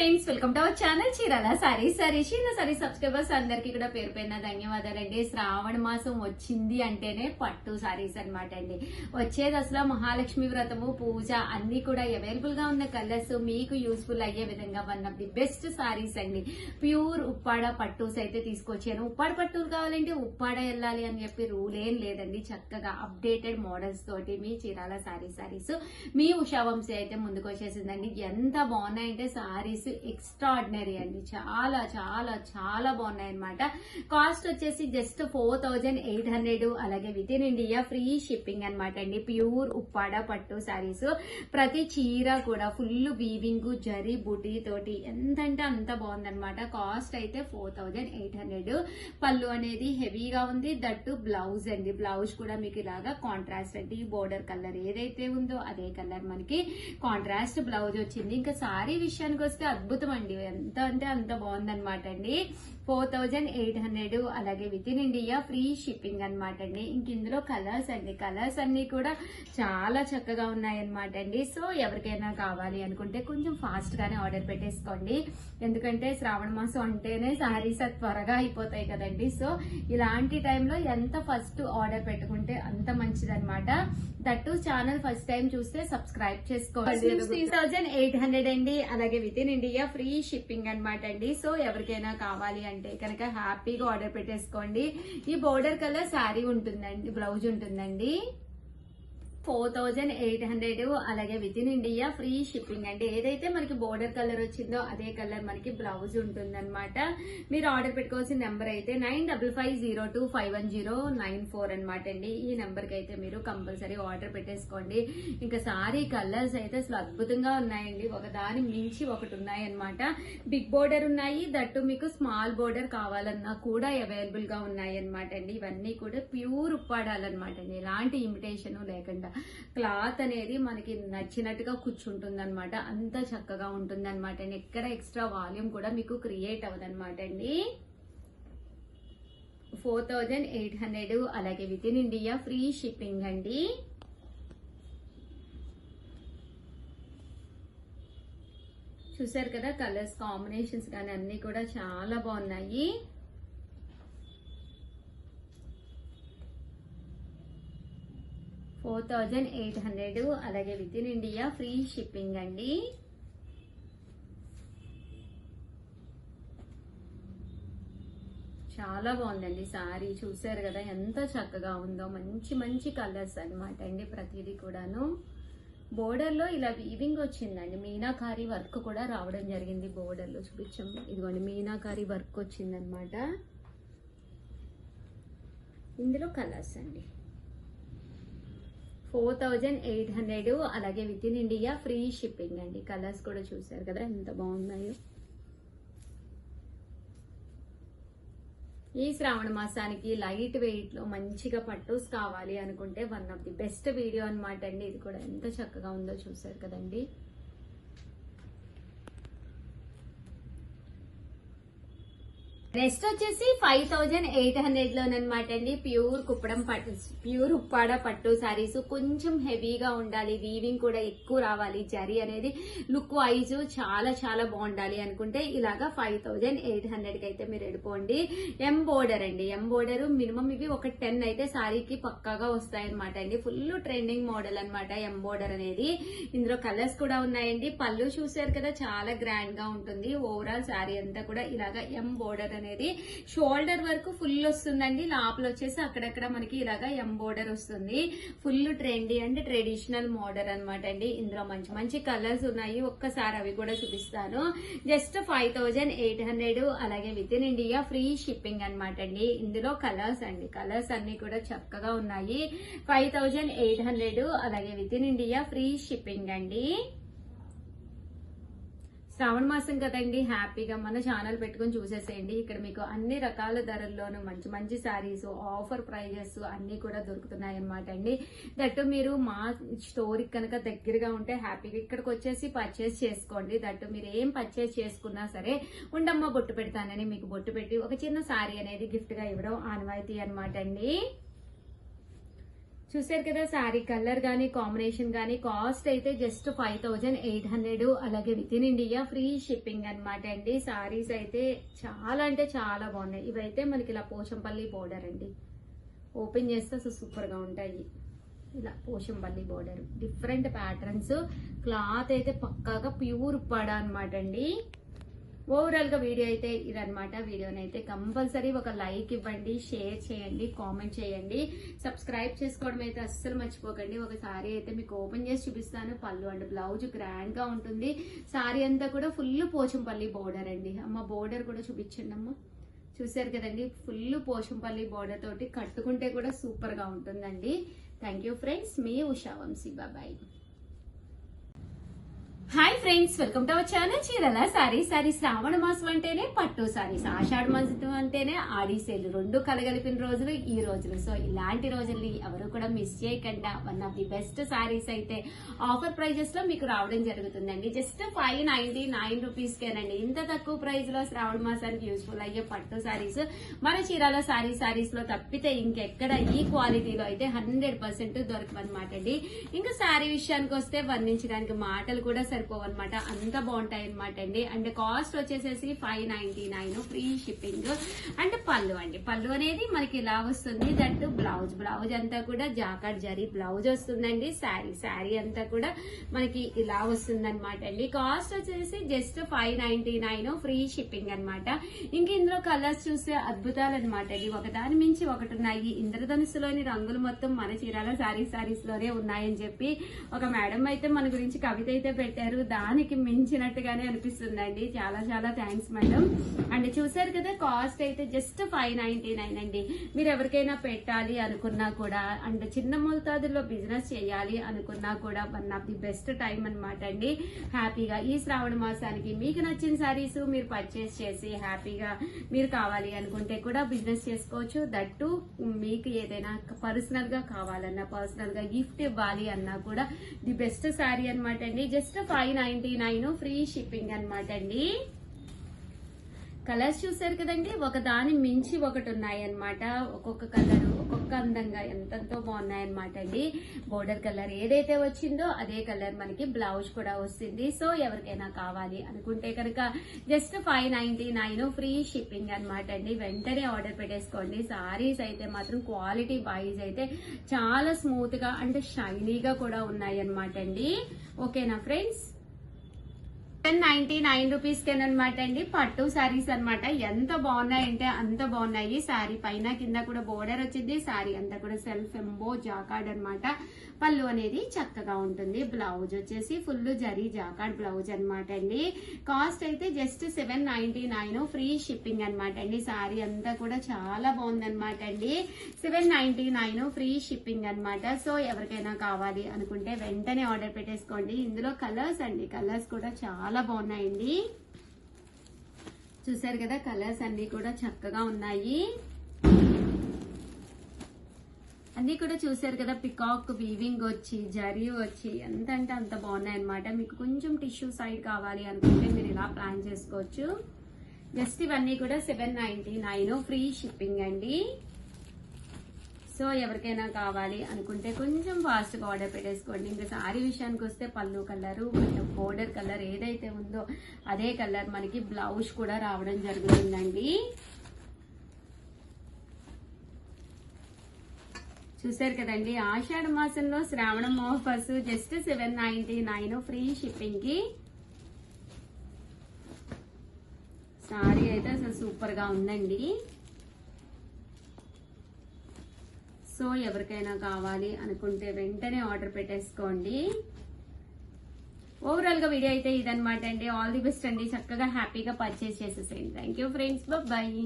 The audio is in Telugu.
Friends, welcome to our channel Chirala saris. Sorry subscribers అందరికి కూడా పేరు పైన ధన్యవాదాలండి. శ్రావణ మాసం వచ్చింది అంటేనే పట్టు సారీస్ అనమాట అండి. వచ్చేది అసలు మహాలక్ష్మి వ్రతము, పూజ అన్ని కూడా అవైలబుల్ గా ఉన్న కలర్స్ మీకు యూస్ఫుల్ అయ్యే విధంగా one of the best saris అండి. ప్యూర్ ఉప్పాడ పట్టూస్ అయితే తీసుకొచ్చాను. ఉప్పాడ పట్టూలు కావాలంటే ఉప్పాడ వెళ్ళాలి అని చెప్పి రూల్ ఏం లేదండి. చక్కగా అప్డేటెడ్ మోడల్స్ తోటి మీ చీరాల సారీస్ మీ ఉషా వంశీ అయితే ముందుకు వచ్చేసిందండి. ఎంత బాగున్నాయంటే సారీస్ ఎక్స్ట్రాడినరీ అండి. చాలా చాలా చాలా బాగున్నాయి అనమాట. కాస్ట్ వచ్చేసి జస్ట్ 4800. అలాగే with in India free shipping అనమాట అండి. ప్యూర్ ఉప్పాడ పట్టు సారీస్. ప్రతి చీర కూడా ఫుల్ వీవింగ్ జరీ బుటీ తోటి ఎంతంటే అంత బాగుందనమాట. కాస్ట్ అయితే 4800. పళ్ళు అనేది హెవీగా ఉంది. దట్టు బ్లౌజ్ అండి. బ్లౌజ్ కూడా మీకు ఇలాగా కాంట్రాస్ట్ అండి. బోర్డర్ కలర్ ఏదైతే ఉందో అదే కలర్ మనకి కాంట్రాస్ట్ బ్లౌజ్ వచ్చింది. ఇంకా సారీ విషయానికి వస్తే అద్భుతం అండి. ఎంత అంటే అంత బాగుందనమాట అండి. 4800. అలాగే with in India free shipping అనమాట అండి. ఇంక ఇందులో కలర్స్ అండి. కలర్స్ అన్ని కూడా చాలా చక్కగా ఉన్నాయన్నమాట అండి. సో ఎవరికైనా కావాలి అనుకుంటే కొంచెం ఫాస్ట్ గానే ఆర్డర్ పెట్టేసుకోండి. ఎందుకంటే శ్రావణ మాసం అంటేనే సారీస్ త్వరగా అయిపోతాయి కదండి. సో ఇలాంటి టైంలో ఎంత ఫస్ట్ ఆర్డర్ పెట్టుకుంటే అంత మంచిదన్నమాట. దట్టు ఛానల్ ఫస్ట్ టైం చూస్తే సబ్స్క్రైబ్ చేసుకోండి. 3800 అండి. అలాగే with in India free shipping అనమాట అండి. సో ఎవరికైనా కావాలి అంటే కనుక హ్యాపీగా ఆర్డర్ పెట్టేసుకోండి. ఈ బోర్డర్ కలర్ శారీ ఉంటుందండి, బ్లౌజ్ ఉంటుందండి. 4800. అలాగే with in India free shipping అండి. ఏదైతే మనకి బోర్డర్ కలర్ వచ్చిందో అదే కలర్ మనకి బ్లౌజ్ ఉంటుందన్నమాట. మీరు ఆర్డర్ పెట్టుకోవాల్సిన నెంబర్ అయితే 9550251094 అనమాట అండి. ఈ నెంబర్ కి అయితే మీరు కంపల్సరీ ఆర్డర్ పెట్టేసుకోండి. ఇంకా సారీ కలర్స్ అయితే అసలు అద్భుతంగా ఉన్నాయండి. ఒకదాని మించి ఒకటి ఉన్నాయి అనమాట. బిగ్ బోర్డర్ ఉన్నాయి. దట్టు మీకు స్మాల్ బోర్డర్ కావాలన్నా కూడా అవైలబుల్ గా ఉన్నాయి అనమాట అండి. ఇవన్నీ కూడా ప్యూర్ ఉప్పాడాలన్నమాట అండి. ఎలాంటి ఇమిటేషన్ లేకుండా క్లాత్ అనేది మనకి నచ్చినట్టుగా కూర్చుంటుంది అనమాట. అంత చక్కగా ఉంటుంది అనమాట అండి. ఎక్కడ ఎక్స్ట్రా వాల్యూమ్ కూడా మీకు క్రియేట్ అవ్వదన్నమాట అండి. 4800. అలాగే with in India free shipping అండి. చూసారు కదా కలర్స్ కాంబినేషన్స్ కానీ అన్ని కూడా చాలా బాగున్నాయి. 4800. అలాగే with in India free shipping అండి. చాలా బాగుందండి సారీ. చూసారు కదా ఎంత చక్కగా ఉందో. మంచి మంచి కలర్స్ అనమాట అండి. ప్రతిదీ కూడాను బోర్డర్ లో ఇలా వీవింగ్ వచ్చిందండి. మీనాకారి వర్క్ కూడా రావడం జరిగింది. బోర్డర్ లో చూపించాము. ఇదిగోండి మీనాకారి వర్క్ వచ్చిందనమాట. ఇందులో కలర్స్ అండి. 4800. అలాగే with in India free shipping అండి. కలర్స్ కూడా చూసారు కదా ఎంత బాగున్నాయో. ఈ శ్రావణ మాసానికి లైట్ వెయిట్ లో మంచిగా పట్టూస్ కావాలి అనుకుంటే one of the best video అనమాట అండి. ఇది కూడా ఎంత చక్కగా ఉందో చూసారు కదండి. నెక్స్ట్ వచ్చేసి 5800 లోనమాట అండి. ప్యూర్ కుప్పడం పట్టు, ప్యూర్ ఉప్పాడ పట్టు సారీస్. కొంచెం హెవీగా ఉండాలి, వీవింగ్ కూడా ఎక్కువ రావాలి, జరీ అనేది లుక్ వైజ్ చాలా చాలా బాగుండాలి అనుకుంటే ఇలాగా 5800 కి అయితే మీరు వెళ్ళిపోండి. ఎంబోర్డర్ అండి. ఎంబోర్డర్ మినిమం ఇవి ఒక 10 అయితే సారీకి పక్కాగా వస్తాయన్నమాట అండి. ఫుల్ ట్రెండింగ్ మోడల్ అనమాట ఎంబోర్డర్ అనేది. ఇందులో కలర్స్ కూడా ఉన్నాయండి. పళ్ళు చూసారు కదా చాలా గ్రాండ్ గా ఉంటుంది. ఓవరాల్ సారీ అంతా కూడా ఇలాగా ఎంబోర్డర్ అనేది షోల్డర్ వరకు ఫుల్ వస్తుందండి. లోపల వచ్చేసి అక్కడక్కడ మనకి ఇలాగా ఎంబోర్డర్ వస్తుంది. Full trendy and traditional model అనమాట అండి. ఇందులో మంచి మంచి కలర్స్ ఉన్నాయి. ఒక్కసారి అవి కూడా చూపిస్తాను. జస్ట్ 5800. అలాగే with in India free shipping అనమాట అండి. ఇందులో కలర్స్ అండి. కలర్స్ అన్ని కూడా చక్కగా ఉన్నాయి. 5800. అలాగే with in India free shipping అండి. శ్రావణ మాసం కదండి, హ్యాపీగా మన ఛానల్ పెట్టుకుని చూసేసేయండి. ఇక్కడ మీకు అన్ని రకాల ధరల్లోనూ మంచి మంచి శారీస్, ఆఫర్ ప్రైజెస్ అన్ని కూడా దొరుకుతున్నాయి అనమాట అండి. దట్టు మీరు మా స్టోరీకి కనుక దగ్గరగా ఉంటే హ్యాపీగా ఇక్కడికి వచ్చేసి పర్చేస్ చేసుకోండి. దట్టు మీరు ఏం పర్చేస్ చేసుకున్నా సరే ఉండమ్మ బొట్టు పెడతానని మీకు బొట్టు పెట్టి ఒక చిన్న శారీ అనేది గిఫ్ట్ గా ఇవ్వడం ఆనవాయితీ అనమాట అండి. చూసారు కదా శారీ కలర్ గానీ కాంబినేషన్ గానీ కాస్ట్ అయితే జస్ట్ 5800, అలాగే with in India free shipping అన్నమాట అండి. శారీస్ అయితే చాలా అంటే చాలా బాగున్నాయి. ఇవైతే మనకి ఇలా పోచంపల్లి బోర్డర్ అండి, ఓపెన్ చేస్తే అసలు సూపర్ గా ఉంటాయి. ఇలా Pochampally border, different patterns, cloth అయితే పక్కాగా ప్యూర్ పడ అనమాట అండి. ఓవరాల్ గా వీడియో అయితే ఇదనమాట. వీడియోని అయితే కంపల్సరీ ఒక లైక్ ఇవ్వండి, షేర్ చేయండి, కామెంట్ చేయండి, సబ్స్క్రైబ్ చేసుకోవడం అయితే అస్సలు మర్చిపోకండి. ఒక సారీ అయితే మీకు ఓపెన్ చేసి చూపిస్తాను. పళ్ళు అండ్ బ్లౌజ్ గ్రాండ్ గా ఉంటుంది. సారీ అంతా కూడా ఫుల్ పోచంపల్లి బోర్డర్ అండి. అమ్మ బోర్డర్ కూడా చూపించండి అమ్మ. చూసారు కదండి, ఫుల్ పోచంపల్లి బోర్డర్ తోటి కట్టుకుంటే కూడా సూపర్ గా ఉంటుందండి. థ్యాంక్ యూ ఫ్రెండ్స్, మీ Usha Vamshi. Bye. Hi friends, welcome to our channel చీరల సారీస్. శ్రావణ మాసం అంటేనే పట్టు సారీస్, ఆషాఢ మాసం అంటేనే ఆడి సేల్, రెండు కలగలిపిన రోజులు ఈ రోజులు. సో ఇలాంటి రోజుల్ని ఎవరు కూడా మిస్ చేయకుండా one of the best saris అయితే ఆఫర్ ప్రైజెస్ లో మీకు రావడం జరుగుతుందండి. జస్ట్ 599 రూపీస్ కేనండి. ఇంత తక్కువ ప్రైస్ లో శ్రావణ మాసానికి యూస్ఫుల్ అయ్యే పట్టు సారీస్ మన చీరాల సారీస్ లో తప్పితే ఇంకెక్కడ ఈ క్వాలిటీలో అయితే 100% దొరకమన్నమాట అండి. ఇంకా సారీ విషయానికి వస్తే వర్ణించడానికి మాటలు కూడా సరిపోవన్నమాట, అంత బాగుంటాయి అనమాట అండి. అండ్ కాస్ట్ వచ్చేసేసి 599 ఫ్రీ షిప్పింగ్. అండ్ పళ్ళు అండి, పళ్ళు అనేది మనకి ఇలా వస్తుంది. దట్ బ్లౌజ్ అంతా కూడా జాకాట్ జరీ బ్లౌజ్ వస్తుందండి. శారీ అంతా కూడా మనకి ఇలా వస్తుంది అనమాట అండి. కాస్ట్ వచ్చేసి జస్ట్ 599 ఫ్రీ షిప్పింగ్ అనమాట. ఇంక ఇందులో కలర్స్ చూస్తే అద్భుతాలు అనమాట అండి, ఒకదాని మించి ఒకటి ఉన్నాయి. ఇంద్రధనుస్సులోని రంగులు మొత్తం మన చీరాల సారీస్ లోనే ఉన్నాయని చెప్పి ఒక మేడం అయితే మన గురించి కవిత అయితే పెట్టారు. దానికి మించినట్టుగానే అనిపిస్తుందండి. చాలా చాలా థ్యాంక్స్ మేడం. అండ్ చూసారు కదా, కాస్ట్ అయితే జస్ట్ 599 అండి. మీరు ఎవరికైనా పెట్టాలి అనుకున్నా కూడా, అండ్ చిన్న మోతాదుల్లో బిజినెస్ చేయాలి అనుకున్నా కూడా one of the best time అనమాట అండి. హ్యాపీగా ఈ శ్రావణ మాసానికి మీకు నచ్చిన సారీస్ మీరు పర్చేస్ చేసి హ్యాపీగా మీరు కావాలి అనుకుంటే కూడా బిజినెస్ చేసుకోవచ్చు. దట్టు మీకు ఏదైనా పర్సనల్ గా కావాలన్నా, పర్సనల్ గా గిఫ్ట్ ఇవ్వాలి అన్నా కూడా ది బెస్ట్ సారీ అనమాట అండి. జస్ట్ 599 ఫ్రీ షిప్పింగ్ అనమాట అండి. కలర్స్ చూసారు కదండి, ఒకదాని మించి ఒకటి ఉన్నాయి అనమాట. ఒక్కొక్క కలర్ ఒక్కొక్క అందంగా ఎంతెంతో బాగున్నాయి అనమాట అండి. బోర్డర్ కలర్ ఏదైతే వచ్చిందో అదే కలర్ మనకి బ్లౌజ్ కూడా వస్తుంది. సో ఎవరికైనా కావాలి అనుకుంటే కనుక జస్ట్ 599 ఫ్రీ షిప్పింగ్ అనమాట అండి. వెంటనే ఆర్డర్ పెట్టేసుకోండి. సారీస్ అయితే మాత్రం క్వాలిటీ వైజ్ అయితే చాలా స్మూత్ గా అంటే షైనీగా కూడా ఉన్నాయి అనమాట అండి. ఓకేనా ఫ్రెండ్స్, 199 రూపీస్ కేనమాట అండి. పట్టు శారీస్ అనమాట. ఎంత బాగున్నాయంటే అంత బాగున్నాయి. శారీ పైన కింద కూడా బోర్డర్ వచ్చింది. శారీ అంతా కూడా సెల్ఫ్ ఎంబో జాకార్డ్ అనమాట. పళ్ళు అనేది చక్కగా ఉంటుంది. బ్లౌజ్ వచ్చేసి ఫుల్ జరీ జాకార్డ్ బ్లౌజ్ అనమాట అండి. కాస్ట్ అయితే జస్ట్ 799 ఫ్రీ షిప్పింగ్ అనమాట అండి. శారీ అంతా కూడా చాలా బాగుంది అనమాట అండి. 799 ఫ్రీ షిప్పింగ్ అనమాట. సో ఎవరికైనా కావాలి అనుకుంటే వెంటనే ఆర్డర్ పెట్టేసుకోండి. ఇందులో కలర్స్ అండి, కలర్స్ కూడా చాలా బాగున్నాయండి. చూసారు కదా, కలర్స్ అన్ని కూడా చక్కగా ఉన్నాయి. అన్ని కూడా చూసారు కదా, పికాక్ వీవింగ్ వచ్చి జరీ వచ్చి ఎంత అంటే అంత బాగున్నాయి అనమాట. మీకు కొంచెం టిష్యూ సైడ్ కావాలి అనుకుంటే మీరు ఇలా ప్లాన్ చేసుకోవచ్చు. జస్ట్ ఇవన్నీ కూడా 799 ఫ్రీ షిప్పింగ్ అండి. సో ఎవరికైనా కావాలి అనుకుంటే కొంచెం ఫాస్ట్ గా ఆర్డర్ పెట్టేసుకోండి. ఇంకా సారీ విషయానికి వస్తే పళ్ళు కలరు, బోర్డర్ కలర్ ఏదైతే ఉందో అదే కలర్ మనకి బ్లౌజ్ కూడా రావడం జరుగుతుందండి. చూసారు కదండి, ఆషాఢ మాసంలో శ్రావణం ఆఫర్స్ జస్ట్ 799 ఫ్రీ షిప్పింగ్ కి. సారీ అయితే అసలు సూపర్ గా ఉందండి. సో ఎవరికైనా కావాలి అనుకుంటే వెంటనే ఆర్డర్ పెట్టేసుకోండి. ఓవరాల్ గా వీడియో అయితే ఇదనమాట అండి. ఆల్ ది బెస్ట్ అండి. చక్కగా హ్యాపీగా పర్చేస్ చేసేసేయండి. Thank you friends, bye.